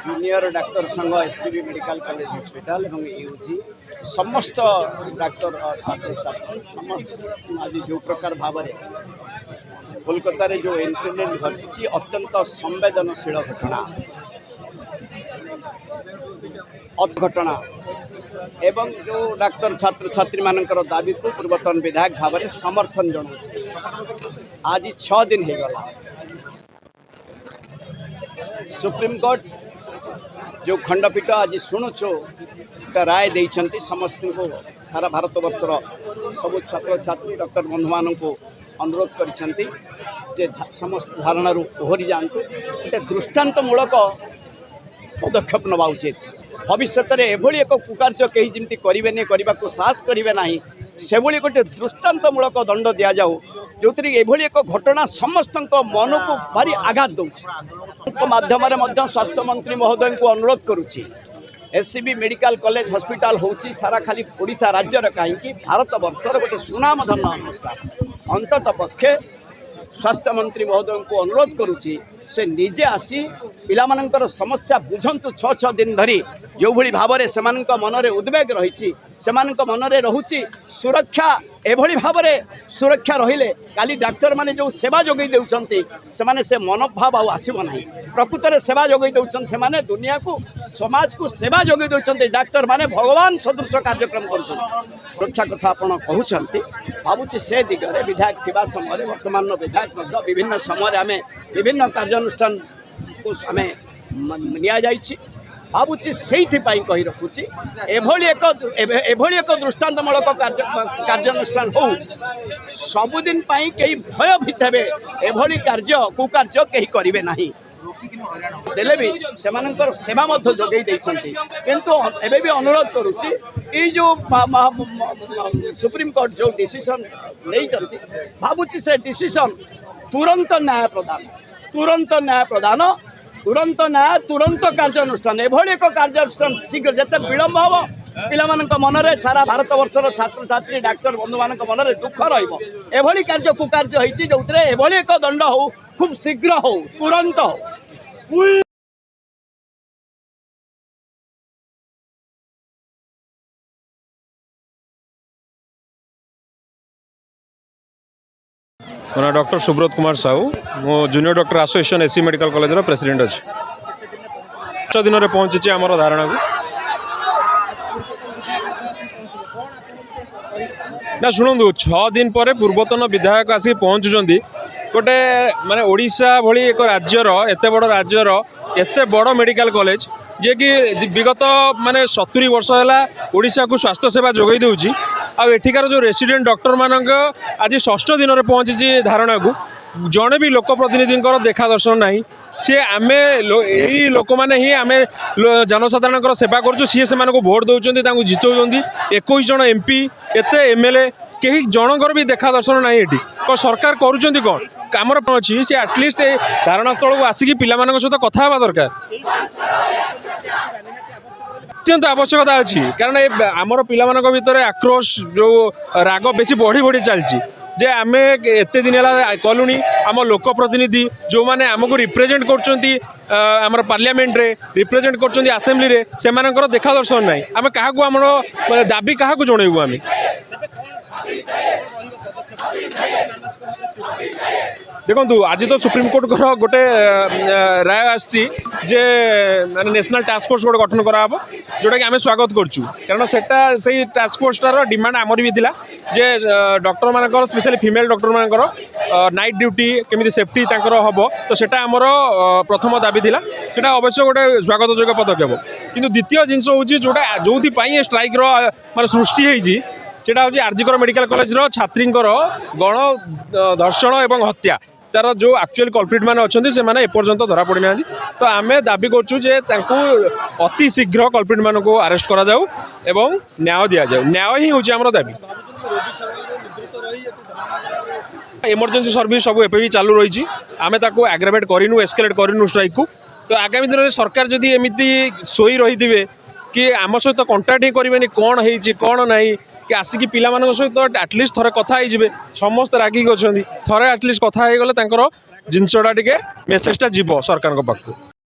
Junior doctor संघ SCB medical college hospital और UG समस्त डाक्तर छात्र छात्री समस्त आज जो प्रकार भाव में कोलकाता रे जो इनसीडेंट घटी अत्यंत संवेदनशील घटना एवं जो डाक्तर छात्र छात्री मानकर दाबी को पूर्वतन विधायक भाव में समर्थन जनाऊँ। आज 6 दिन हो गला सुप्रीम कोर्ट जो खंडपीठ आज शुणुचु राय देइछंती समस्त को सारा भारत वर्षर सब छात्र छात्री डॉक्टर बंधु मान को अनुरोध करिसेंती जे समस्त धारणा ओहरी जातु गोटे दृष्टांतमूलक पदक्षेप नवा उचित। भविष्य में एभली एक कुकार्य कहीं जमी करें करने को साहस करेंगे ना से गोटे दृष्टांतमूलक दंड दि जाऊ जो एभली एक घटना समस्त मन को भारी आघात दूसरे माध्यम स्वास्थ्य मंत्री महोदय को अनुरोध करुच्ची एससीबी मेडिकल कॉलेज हॉस्पिटल होची सारा खाली ओडिशा राज्यर कहीं भारत वर्षर गोटे सुनामधन्य अनुष्ठान अंतत पक्षे स्वास्थ्य मंत्री महोदय को अनुरोध करुच्ची से निजे आसी पिलामानंकर समस्या बुझंतु 6 दिन धरी जो भली भाव में से मनरे उद्वेग रही मन में रोची सुरक्षा एभली भाव में सुरक्षा रहिले काली डाक्तर माने जो सेवा जोगई देउछंती से मनोभाव आसब ना प्रकृत में सेवा जोगई देउछन से दुनिया को समाज को सेवा जोगई देउछंती डाक्तर माने भगवान सदृश कार्यक्रम कर सुरक्षा कथा आपड़ कहते भावुँ से दिगरे विधायक थिबा समय वर्तमान विधायक विभिन्न समय आम विभिन्न कार्यानुष्ठान को आम निया जाइछि भावुँ से कही रखुची एभली एक दृष्टांतमूलक कार्यानुष्ठान हो सबुदिन कई भयभीत हे एभली कार्य कुकार्य कहीं करेंगे ना देले भी सेमानंकर सेवा जोगई देइछंती किंतु एबे भी अनुरोध करुच्ची ये जो सुप्रीम कोर्ट जो डिसीजन नहीं भावुँ से डिसीजन तुरंत न्याय प्रदान तुरंत न्याय तुरंत कार्यानुष्ठान एभली एक कार्यानुष्ठान शीघ्र जिते विलंब हम पिला मनरे सारा भारत वर्षर छात्र छात्री डाक्तर बंधु मान मनरे दुख रही कार्य कुकार्य होती जो एभली एक दंड हो खूब शीघ्र हो तुरंत हो। मोना डॉक्टर सुब्रत कुमार साहू मो junior doctor association SC medical college रो प्रेसिडेंट अच्छे 6 दिन में पहुँची आमर धारणा को ना शुणु 6 दिन पर पूर्वतन विधायक आसी पहुँचुंट गोटे माने ओडिशा भली एक राज्यर एत बड़ राज्यर एत बड़ मेडिकल कॉलेज जे कि विगत माने 70 वर्ष है ओडिशा को स्वास्थ्य सेवा जोगई दूची आठिकार जो रेसिडेंट डॉक्टर मानक आज 6 दिन में पहुँची धारणा को जड़े भी लोक प्रतिनिधि देखा दर्शन ना सी आम यही लोक मैंने ही आम जनसाधारण सेवा करूँ सी से भोट दौरान जितौं 21 जन एमपी एत एमएलए कहीं जनकर भी देखा दर्शन ना ये सरकार करुँच कौन आमर अच्छी सी आटलिस्ट धारणा स्थल को आसिक पिला सहित कथा हवा दरकार अत्यंत आवश्यकता अच्छी कारण आमर पिला भितर आक्रोश जो राग बेसी बढ़ी बढ़ी चलती जे आम एत दिन है कलुनी आम लोक प्रतिनिधि जो मैंने आमको रिप्रेजेंट कर पार्लियामेंट रे रिप्रेजेंट कर आसेम्बली रे से देखा दर्शन ना आम क्या आम दाबी क्या जनइबू आम देखो आज तो सुप्रीम कोर्ट गोटे राय आसी नेशनल टास्क फोर्स गोटे गठन कराब जोटा कि आम स्वागत करूँ कारण से टास्क फोर्सटार डिमांड आमर भी था जे डॉक्टर मानकर स्पेशली फीमेल डॉक्टर मानकर नाइट ड्यूटी केमी सेफ्टी हम तो सेटा आमर प्रथम दाबी थिला सेटा अवश्य गोटे स्वागत योग्य पदक्षेप किंतु द्वितीय जिनस हूँ जोटा जो स्ट्राइक माने सृष्टि होती सेटा हूँ आरजीकर मेडिकल कॉलेज छात्री गण धर्षण एवं हत्या तार जो एक्चुअल कल्प्रिट मैंने अच्छा से मैंने एपर्यंत धरा पड़ी ना तो आम दाबी करूँ अति शीघ्र कल्प्रिट मान को अरेस्ट करा जाऊ एवं न्याय दि जाऊ न्याय ही हूँ आम दाबी इमरजेंसी सर्विस सब एपे भी चालू रही आम ताको एग्रावेट करूँ एस्केलेट करूँ स्ट्राइक को तो आगामी दिन में सरकार जदि एमती शोई रही थे कि आम सहित कंटाक्ट ही करेनि कौन है कौन ना कि आसिक पिला सहित आटलिस्ट थरे कथा हो समस्त रागिक अच्छा थरे आटलिस्ट कथा हो गले जिनसटा टे मेसेजटा जीव सरकार पाखु।